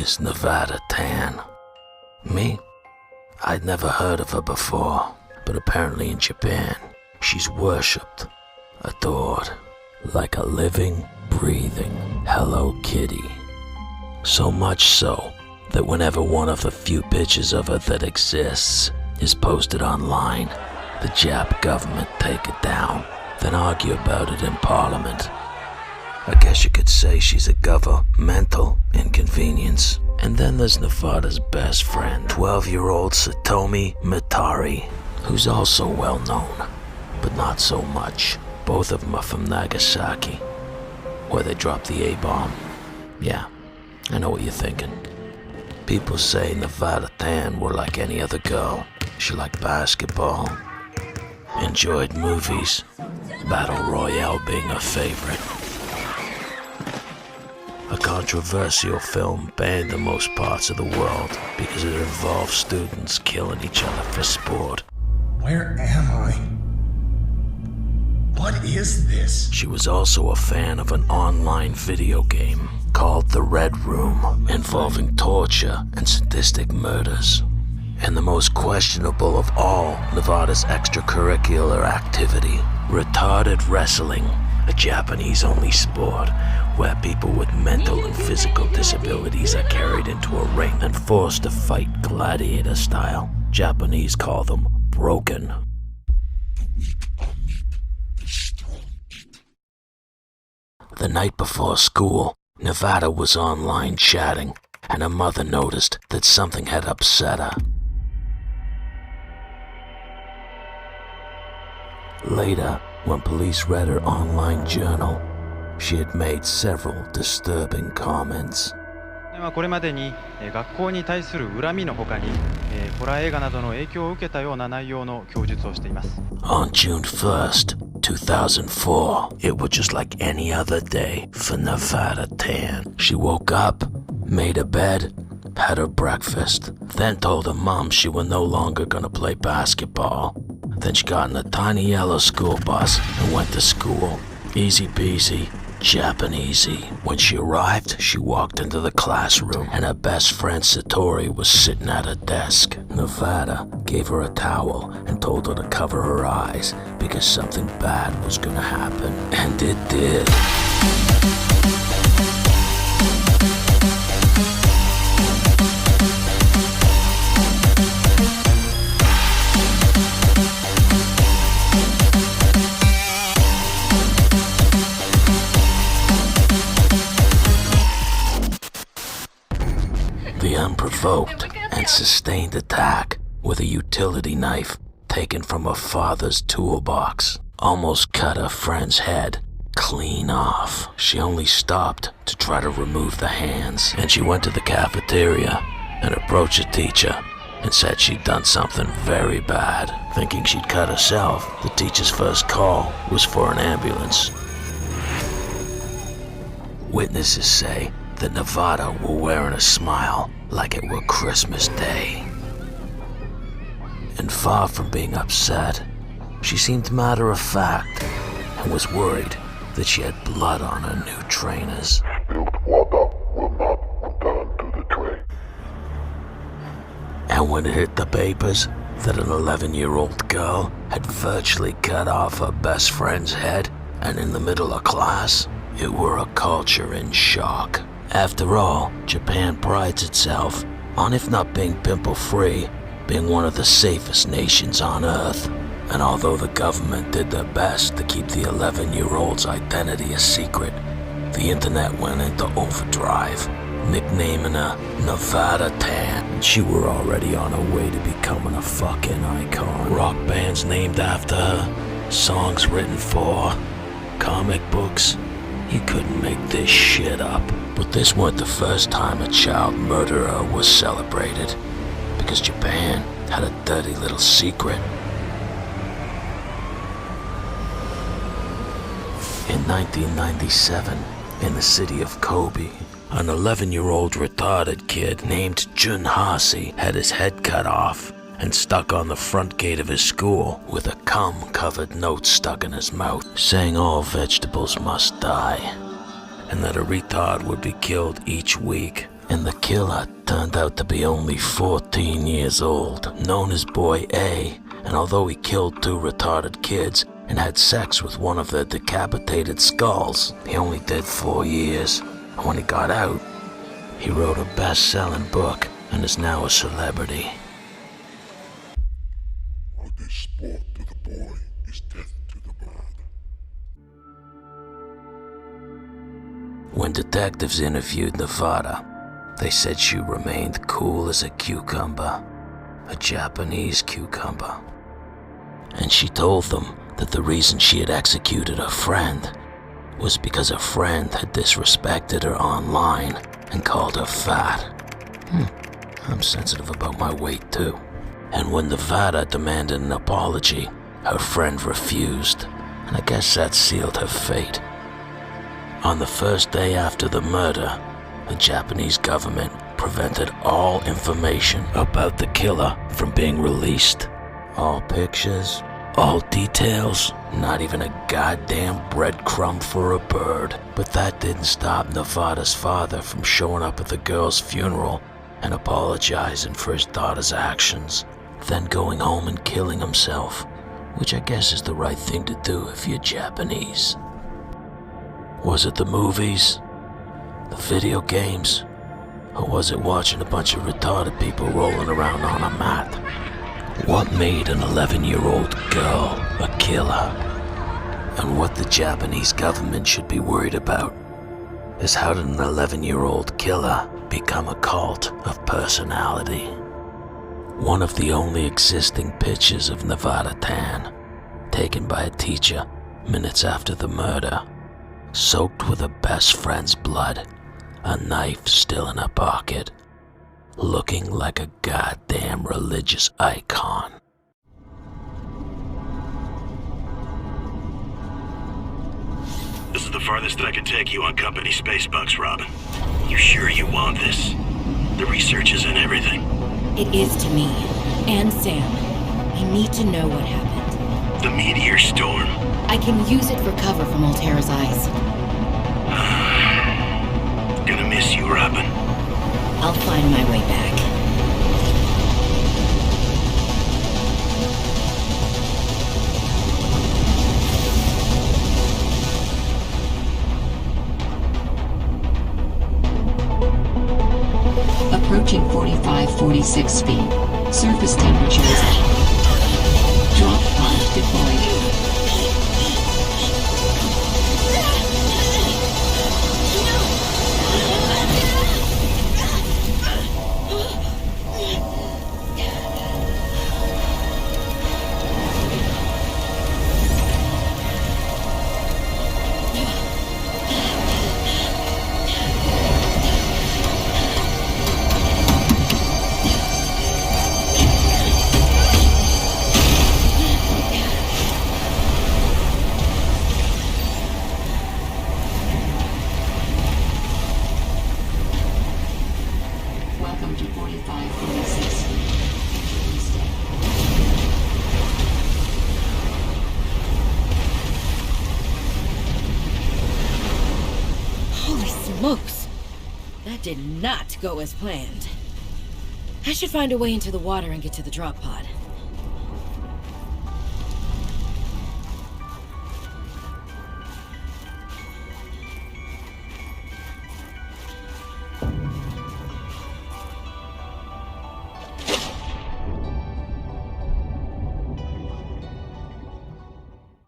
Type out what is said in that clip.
is Nevada Tan. Me? I'd never heard of her before, but apparently in Japan, she's worshipped, adored, like a living, breathing Hello Kitty. So much so that whenever one of the few pictures of her that exists is posted online, the Jap government take it down, then argue about it in Parliament. I guess you could say she's a governmental inconvenience. And then there's Nevada's best friend, 12-year-old Satomi Mitari, who's also well known, but not so much. Both of them are from Nagasaki, where they dropped the A-bomb. Yeah, I know what you're thinking. People say Nevada Tan were like any other girl. She liked basketball, enjoyed movies, Battle Royale being her favorite. A controversial film banned in most parts of the world because it involved students killing each other for sport. Where am I? What is this? She was also a fan of an online video game called The Red Room, involving torture and sadistic murders. And the most questionable of all Nevada's extracurricular activity, retarded wrestling, a Japanese-only sport where people with mental and physical disabilities are carried into a ring and forced to fight gladiator style. Japanese call them broken. The night before school, Nevada was online chatting, and her mother noticed that something had upset her. Later, when police read her online journal, she had made several disturbing comments. これまでに学校に対する恨みの他にホラー映画などの影響を受けたような内容の供述をしています。 On June 1st, 2004, it was just like any other day for Nevada Tan. She woke up, made a bed, had her breakfast, then told her mom she was no longer gonna play basketball. Then she got in a tiny yellow school bus and went to school. Easy peasy, Japanesey. When she arrived, she walked into the classroom and her best friend Satori was sitting at her desk. Nevada gave her a towel and told her to cover her eyes because something bad was gonna happen. And it did. The unprovoked and sustained attack with a utility knife taken from her father's toolbox almost cut her friend's head clean off. She only stopped to try to remove the hands, and she went to the cafeteria and approached the teacher and said she'd done something very bad. Thinking she'd cut herself, the teacher's first call was for an ambulance. Witnesses say that Nevada were wearing a smile like it were Christmas Day. And far from being upset, she seemed matter-of-fact and was worried that she had blood on her new trainers. Spilled water will not return to the tray. And when it hit the papers that an 11-year-old girl had virtually cut off her best friend's head, and in the middle of class, it were a culture in shock. After all, Japan prides itself on, if not being pimple-free, being one of the safest nations on Earth. And although the government did their best to keep the 11-year-old's identity a secret, the internet went into overdrive, nicknaming her Nevada Tan. She were already on her way to becoming a fucking icon. Rock bands named after her, songs written for, comic books. You couldn't make this shit up. But this wasn't the first time a child murderer was celebrated, because Japan had a dirty little secret. In 1997, in the city of Kobe, an 11-year-old retarded kid named Junhasi had his head cut off and stuck on the front gate of his school with a cum-covered note stuck in his mouth saying all vegetables must die, and that a retard would be killed each week And the killer turned out to be only 14 years old, known as Boy A, and although he killed 2 retarded kids and had sex with one of their decapitated skulls, he only did 4 years. And when he got out, he wrote a best-selling book and is now a celebrity. What is sport to the boy is death to the bird. When detectives interviewed Nevada, they said she remained cool as a cucumber, a Japanese cucumber. And she told them that the reason she had executed her friend was because a friend had disrespected her online and called her fat. I'm sensitive about my weight too. And when Nevada demanded an apology, her friend refused, and I guess that sealed her fate. On the first day after the murder, the Japanese government prevented all information about the killer from being released. All pictures, all details, not even a goddamn breadcrumb for a bird. But that didn't stop Nevada's father from showing up at the girl's funeral and apologizing for his daughter's actions, then going home and killing himself, which I guess is the right thing to do if you're Japanese. Was it the movies? The video games? Or was it watching a bunch of retarded people rolling around on a mat? What made an 11-year-old girl a killer? And what the Japanese government should be worried about is how did an 11-year-old killer become a cult of personality? One of the only existing pictures of Nevada Tan, taken by a teacher minutes after the murder, soaked with her best friend's blood, a knife still in her pocket, looking like a goddamn religious icon. This is the farthest I can take you on company space bucks, Robin. You sure you want this? The research is in everything. It is to me, and Sam. I need to know what happened. The meteor storm. I can use it for cover from Altera's eyes. Gonna miss you, Robin. I'll find my way back. Approaching 45-46 feet. Surface temperatures. Drop pod deployed. Welcome to 45-46. Holy smokes! That did not go as planned. I should find a way into the water and get to the drop pod.